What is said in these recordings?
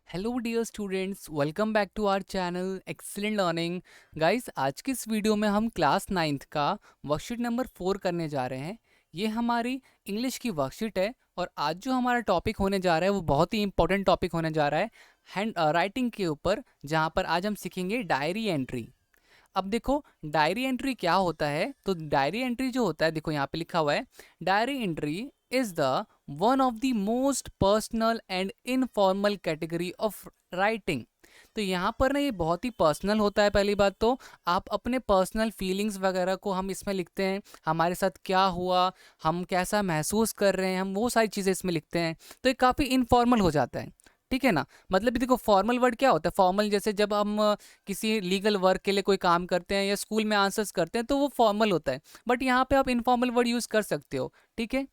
Hello dear students, welcome back to our channel excellent learning. Guys, आज की इस video में हम क्लास 9th का वर्कशीट नंबर 4 करने जा रहे हैं। ये हमारी इंग्लिश की वर्कशीट है और आज जो हमारा टॉपिक होने जा रहा है वो बहुत ही इंपॉर्टेंट टॉपिक होने जा रहा है हैंड राइटिंग के ऊपर, जहाँ पर आज हम सीखेंगे डायरी एंट्री। अब देखो, डायरी एंट्री क्या होता है। तो डायरी एंट्री जो होता है, देखो यहाँ पे लिखा हुआ है, diary entry is the one of the most personal and informal category of writing. तो यहाँ पर ना ये बहुत ही पर्सनल होता है। पहली बात तो आप अपने पर्सनल फीलिंग्स वगैरह को हम इसमें लिखते हैं, हमारे साथ क्या हुआ, हम कैसा महसूस कर रहे हैं, हम वो सारी चीज़ें इसमें लिखते हैं। तो ये काफ़ी इनफॉर्मल हो जाता है, ठीक है ना। मतलब देखो, फॉर्मल वर्ड क्या होता है? फॉर्मल जैसे जब हम किसी लीगल वर्क के लिए कोई काम करते हैं या स्कूल में आंसर्स करते हैं तो वो फॉर्मल होता है, बट यहाँ पे आप इनफॉर्मल वर्ड यूज़ कर सकते हो, ठीक है।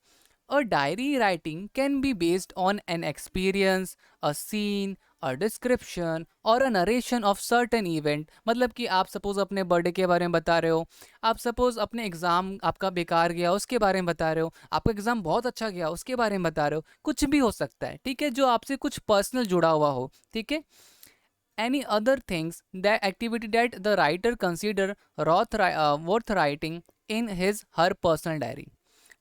A diary writing can be based on an experience, a scene, a description or a narration of certain event। मतलब कि आप सपोज अपने बर्थडे के बारे में बता रहे हो, आप सपोज अपने एग्ज़ाम आपका बेकार गया उसके बारे में बता रहे हो, आपका एग्ज़ाम बहुत अच्छा गया उसके बारे में बता रहे हो, कुछ भी हो सकता है, ठीक है, जो आपसे कुछ पर्सनल जुड़ा हुआ हो, ठीक है। Any other things, that activity that the writer consider worth writing in his her personal diary।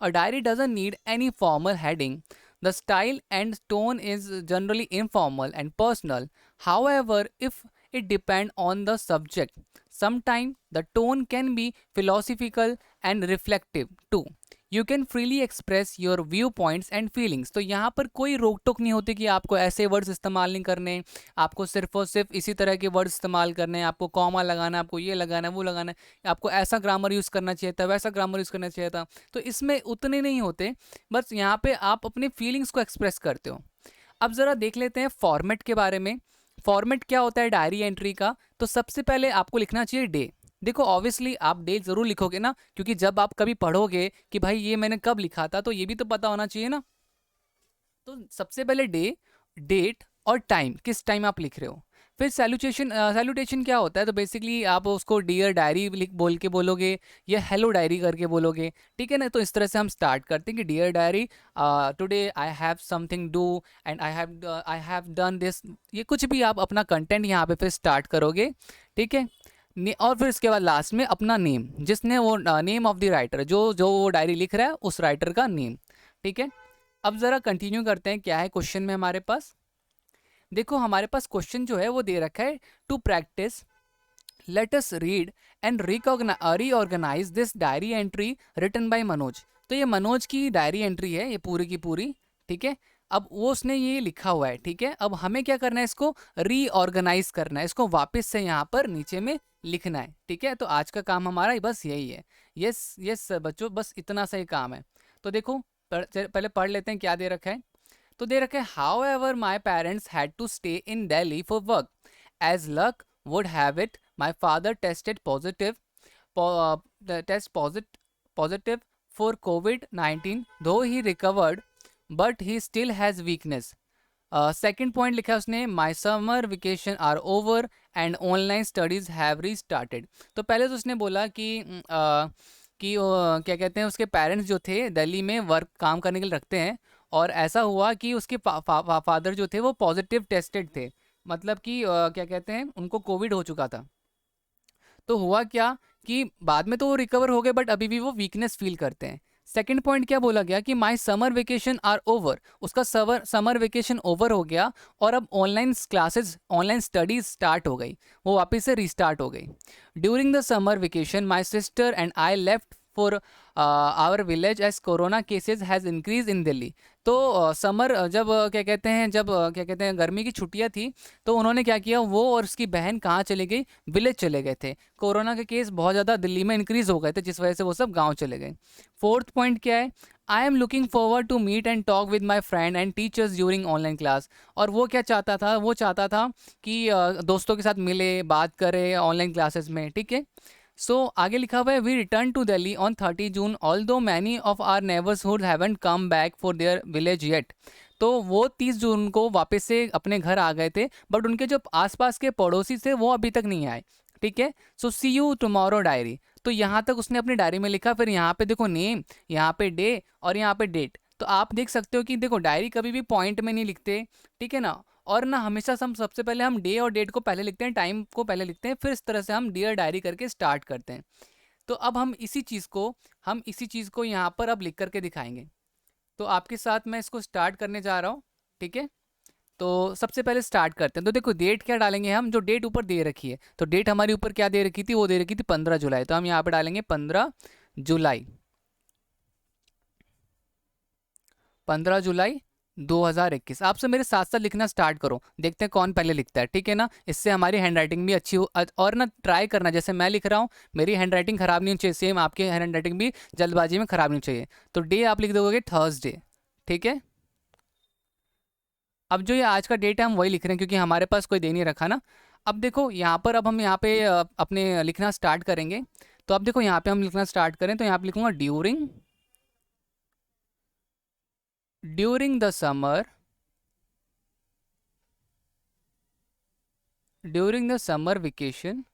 A diary doesn't need any formal heading. The style and tone is generally informal and personal. However, if it depends on the subject, sometimes the tone can be philosophical and reflective too। You can freely express your view points and feelings. तो यहाँ पर कोई रोक टोक नहीं होती कि आपको ऐसे वर्ड्स इस्तेमाल नहीं करने, आपको सिर्फ और सिर्फ इसी तरह के वर्ड्स इस्तेमाल करने हैं, आपको कॉमा लगाना है, आपको ये लगाना है, वो लगाना है, आपको ऐसा ग्रामर यूज़ करना चाहिए था, वैसा ग्रामर यूज़ करना चाहिए था। तो इसमें उतने नहीं होते, बस यहाँ पे आप अपनी फीलिंग्स को एक्सप्रेस करते हो। अब ज़रा देख लेते हैं फॉर्मेट के बारे में। फॉर्मेट क्या होता है डायरी एंट्री का? तो सबसे पहले आपको लिखना चाहिए डे। देखो, ऑब्वियसली आप डे ज़रूर लिखोगे ना, क्योंकि जब आप कभी पढ़ोगे कि भाई ये मैंने कब लिखा था, तो ये भी तो पता होना चाहिए ना। तो सबसे पहले डे, डेट और टाइम, किस टाइम आप लिख रहे हो। फिर सैल्यूटेशन क्या होता है? तो बेसिकली आप उसको डियर डायरी लिख बोल के बोलोगे या हेलो डायरी करके बोलोगे, ठीक है ना। तो इस तरह से हम स्टार्ट करते हैं कि dear diary, today I have something do and I have done this. ये कुछ भी आप अपना कंटेंट यहाँ पे फिर स्टार्ट करोगे, ठीक है। और फिर इसके बाद लास्ट में अपना नेम, जिसने वो नेम ऑफ द राइटर, जो जो वो डायरी लिख रहा है उस राइटर का नेम, ठीक है। अब ज़रा कंटिन्यू करते हैं, क्या है क्वेश्चन में हमारे पास। देखो, हमारे पास क्वेश्चन जो है वो दे रखा है, to practice let us read and reorganise this diary entry written by Manoj. तो ये मनोज की डायरी एंट्री है ये पूरी की पूरी, ठीक है। अब वो उसने ये लिखा हुआ है, ठीक है। अब हमें क्या करना है, इसको रीऑर्गेनाइज करना है, इसको वापस से यहाँ पर नीचे में लिखना है, ठीक है। तो आज का काम हमारा बस यही है। यस यस बच्चों, बस इतना सा ही काम है। तो देखो, पहले पढ़ लेते हैं क्या दे रखा है। तो दे रखा है, however my parents had to stay in Delhi for work. As luck would have it, my father tested positive, test positive for COVID-19, though he recovered, but he still has weakness। Second point लिखा है उसने, my summer vacation are over and online studies have restarted. तो पहले तो उसने बोला क्या कहते हैं, उसके पेरेंट्स जो थे दिल्ली में वर्क काम करने के लिए रखते हैं, और ऐसा हुआ कि उसके फादर जो थे वो पॉजिटिव टेस्टेड थे। मतलब कि क्या कहते हैं, उनको कोविड हो चुका था। तो हुआ क्या कि बाद में तो वो रिकवर हो गए, बट अभी भी वो वीकनेस फील करते हैं। सेकंड पॉइंट क्या बोला गया कि my summer vacation are over, उसका समर वेकेशन ओवर हो गया और अब online classes, online studies start हो गई, वो वापस से रीस्टार्ट हो गई। During the summer vacation my sister and I left for our village as corona cases has increase in Delhi. तो समर जब क्या कहते हैं, जब क्या कहते हैं गर्मी की छुट्टियां थी, तो उन्होंने क्या किया, वो और उसकी बहन कहाँ चली गई, विलेज चले गए थे। कोरोना के केस बहुत ज़्यादा दिल्ली में इंक्रीज़ हो गए थे, जिस वजह से वो सब गांव चले गए। फोर्थ पॉइंट क्या है, I am looking forward to meet and talk with my friend and teachers during online class. और वो क्या चाहता था, वो चाहता था कि दोस्तों के साथ मिले, बात करे ऑनलाइन क्लासेस में, ठीक है। सो आगे लिखा हुआ है, we return to Delhi on 30 June although many of our neighbourhood haven't come back for their village yet. तो वो 30 जून को वापस से अपने घर आ गए थे, बट उनके जो आसपास के पड़ोसी थे वो अभी तक नहीं आए, ठीक है। सो सी यू टुमारो डायरी। तो यहाँ तक उसने अपनी डायरी में लिखा। फिर यहाँ पे देखो नेम, यहाँ पे डे और यहाँ पे डेट। तो आप देख सकते हो कि देखो, डायरी कभी भी पॉइंट में नहीं लिखते, ठीक है ना। और ना हमेशा हम सबसे पहले हम डे और डेट को पहले लिखते हैं, टाइम को पहले लिखते हैं, फिर इस तरह से हम डियर डायरी करके स्टार्ट करते हैं। तो अब हम इसी चीज़ को यहाँ पर अब लिख करके दिखाएंगे। तो आपके साथ मैं इसको स्टार्ट करने जा रहा हूँ, ठीक है। तो सबसे पहले स्टार्ट करते हैं। तो देखो डेट क्या डालेंगे हम, जो डेट ऊपर दे रखी है, तो डेट हमारी ऊपर क्या दे रखी थी, वो दे रखी थी 15 जुलाई। तो हम यहाँ पे डालेंगे 15 जुलाई, 15 जुलाई 2021। आपसे मेरे साथ साथ लिखना स्टार्ट करो, देखते हैं कौन पहले लिखता है, ठीक है ना। इससे हमारी हैंड राइटिंग भी अच्छी हो, और ना ट्राई करना जैसे मैं लिख रहा हूँ, मेरी हैंड राइटिंग खराब नहीं होनी चाहिए, सेम आपकी हैंड राइटिंग भी जल्दबाजी में खराब नहीं होनी चाहिए। तो डे आप लिख दोगे थर्सडे, ठीक है। अब जो ये आज का डेट है हम वही लिख रहे हैं, क्योंकि हमारे पास कोई दे नहीं रखा ना। अब देखो यहाँ पर, अब हम यहाँ पे अपने लिखना स्टार्ट करेंगे। तो अब देखो यहाँ पे हम लिखना स्टार्ट करें, तो यहाँ पे लिखूंगा during the summer, during the summer vacation,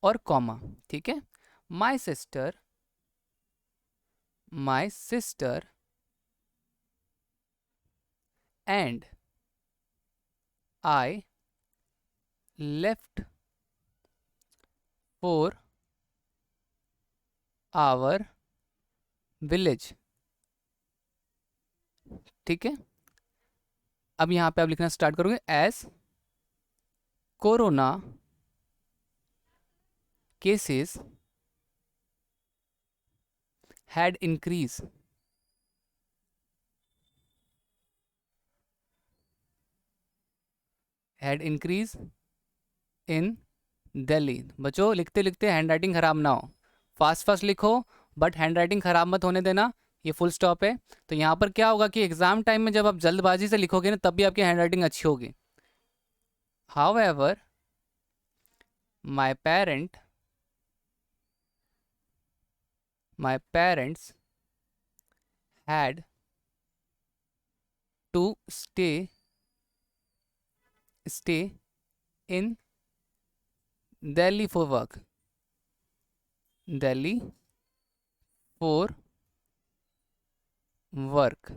और कॉमा, ठीक है। My sister, my sister and I left for our village, ठीक है। अब यहाँ पे आप लिखना स्टार्ट करोगे, as corona cases had increased, had increased in Delhi. बच्चों लिखते लिखते हैंड राइटिंग खराब ना हो, फास्ट फास्ट लिखो, बट हैंड राइटिंग खराब मत होने देना। ये फुल स्टॉप है। तो यहाँ पर क्या होगा कि एग्जाम टाइम में जब आप जल्दबाजी से लिखोगे ना, तब भी आपकी हैंड राइटिंग अच्छी होगी। However my parent, my parents had to stay in Delhi for work, Delhi for work.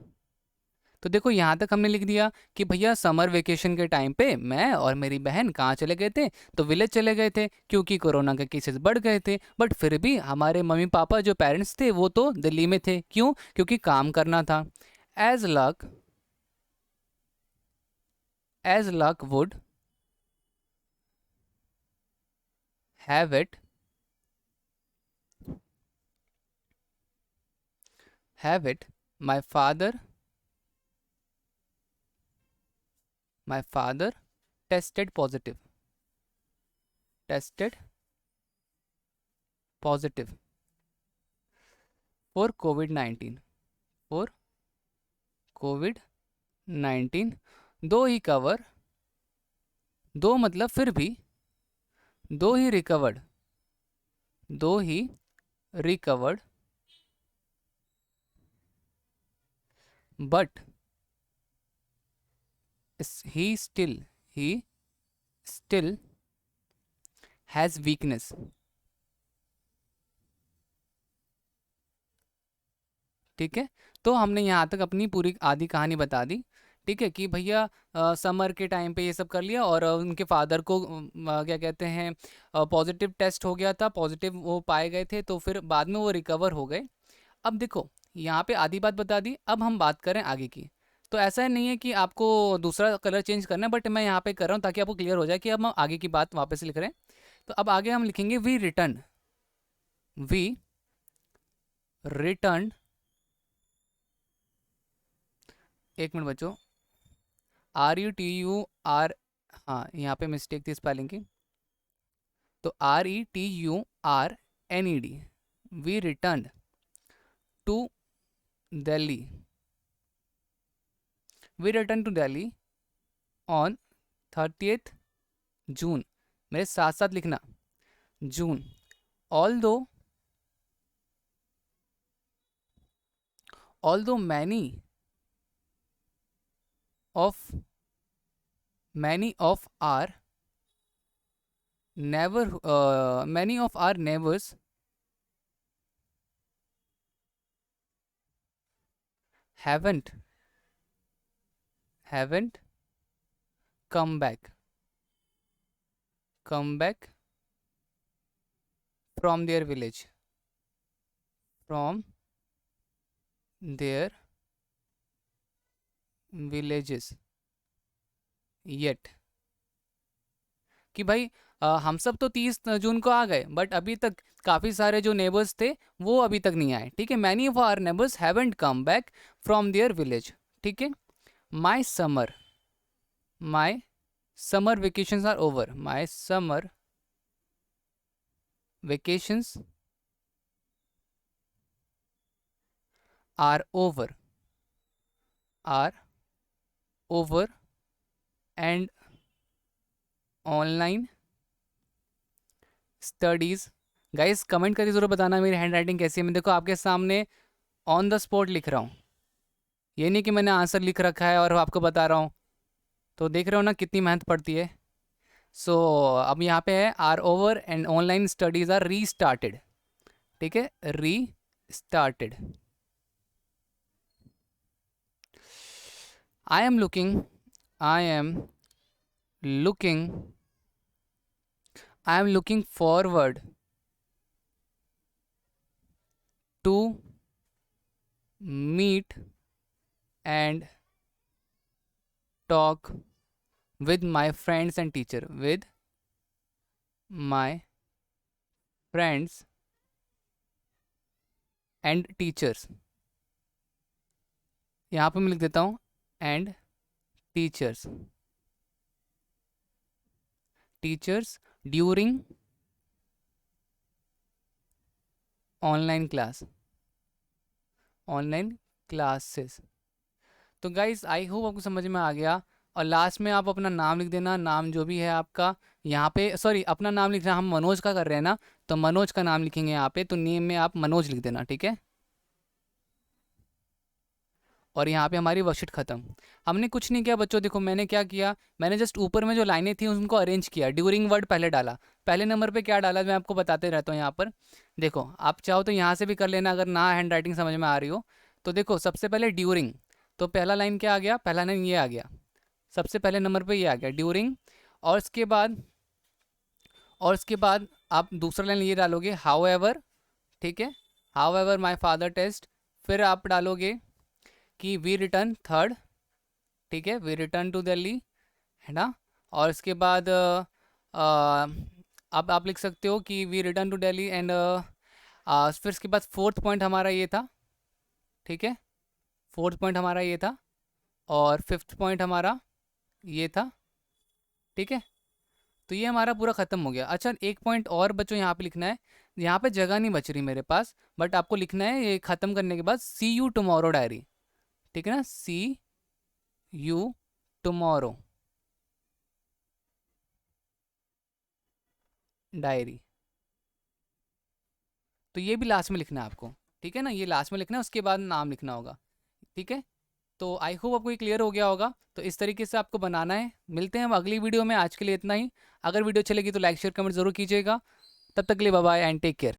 तो देखो यहाँ तक हमने लिख दिया कि भैया समर वेकेशन के टाइम पे मैं और मेरी बहन कहाँ चले गए थे, तो विलेज चले गए थे, क्योंकि कोरोना के केसेस बढ़ गए थे। बट फिर भी हमारे मम्मी पापा जो पेरेंट्स थे वो तो दिल्ली में थे, क्यों, क्योंकि काम करना था। As luck, as luck would have it, have it my father, my father tested positive, tested positive for Covid 19, for Covid 19। दो ही कवर, दो मतलब फिर भी, दो he recovered, though he recovered, but he still has weakness, ठीक है। तो हमने यहाँ तक अपनी पूरी आधी कहानी बता दी, ठीक है, कि भैया समर के टाइम पे ये सब कर लिया, और उनके फादर को क्या कहते हैं, पॉजिटिव टेस्ट हो गया था, पॉजिटिव वो पाए गए थे, तो फिर बाद में वो रिकवर हो गए। अब देखो यहाँ पे आधी बात बता दी, अब हम बात करें आगे की। तो ऐसा नहीं है कि आपको दूसरा कलर चेंज करना है, बट मैं यहाँ पे कर रहा हूँ ताकि आपको क्लियर हो जाए कि अब हम आगे की बात वापस से लिख रहे हैं। तो अब आगे हम लिखेंगे वी रिटर्न, एक मिनट बच्चों, RUTUR, हाँ यहाँ पे मिस्टेक थी स्पेलिंग की। तो RETURNED, we return to Delhi, we return to Delhi on 30th June. मेरे साथ साथ लिखना, June. Although, although of many of our many of our neighbors haven't come back from their village, from their villages yet। कि भाई हम सब तो 30 जून को आ गए, बट अभी तक काफ़ी सारे जो नेबर्स थे वो अभी तक नहीं आए। ठीक है, many of our neighbours haven't come back from their village. ठीक है, my summer vacations are over, my summer vacations are over and online studies. Guys comment करके ज़रूर बताना मेरी हैंड राइटिंग कैसी है। मैं देखो आपके सामने ऑन द स्पॉट लिख रहा हूँ, ये नहीं कि मैंने आंसर लिख रखा है और आपको बता रहा हूँ। तो देख रहे हो ना कितनी मेहनत पड़ती है। सो अब यहाँ पे है are over and online studies are restarted. ठीक है, restarted. I am looking forward to meet and talk with my friends and teacher, with my friends and teachers। यहाँ पे मैं लिख देता हूँ and teachers during online classes। तो guys I hope आपको समझ में आ गया। और लास्ट में आप अपना नाम लिख देना, नाम जो भी है आपका यहाँ पे, सॉरी अपना नाम लिखना, हम मनोज का कर रहे हैं ना, तो मनोज का नाम लिखेंगे यहाँ पे, तो नेम में आप मनोज लिख देना। ठीक है, और यहाँ पे हमारी वर्कशीट ख़त्म। हमने कुछ नहीं किया बच्चों, देखो मैंने क्या किया, मैंने जस्ट ऊपर में जो लाइनें थी उनको अरेंज किया। ड्यूरिंग वर्ड पहले डाला, पहले नंबर पे क्या डाला मैं आपको बताते रहता हूँ। यहाँ पर देखो, आप चाहो तो यहाँ से भी कर लेना अगर ना हैंड राइटिंग समझ में आ रही हो तो। देखो सबसे पहले ड्यूरिंग, तो पहला लाइन क्या आ गया, पहला लाइन ये आ गया, सबसे पहले नंबर पे ये आ गया ड्यूरिंग। और उसके बाद आप दूसरा लाइन ये डालोगे हाउ एवर। ठीक है, however my father test. फिर आप डालोगे कि वी रिटर्न थर्ड। ठीक है, वी रिटर्न टू दिल्ली, है ना। और इसके बाद अब आप लिख सकते हो कि we return to Delhi and फिर इसके बाद फोर्थ पॉइंट हमारा ये था। ठीक है, फोर्थ पॉइंट हमारा ये था और फिफ्थ पॉइंट हमारा ये था। ठीक है, तो ये हमारा पूरा ख़त्म हो गया। अच्छा एक पॉइंट और बच्चों यहाँ पे लिखना है, यहाँ पे जगह नहीं बच रही मेरे पास, बट आपको लिखना है ये ख़त्म करने के बाद सी यू टुमारो डायरी। ठीक है ना, सी यू टुमारो डायरी। तो ये भी लास्ट में लिखना है आपको। ठीक है ना, ये लास्ट में लिखना है, उसके बाद नाम लिखना होगा। ठीक है, तो आई होप आपको ये क्लियर हो गया होगा। तो इस तरीके से आपको बनाना है। मिलते हैं हम अगली वीडियो में, आज के लिए इतना ही। अगर वीडियो अच्छी लगी तो लाइक शेयर कमेंट ज़रूर कीजिएगा। तब तक के लिए bye bye and take care.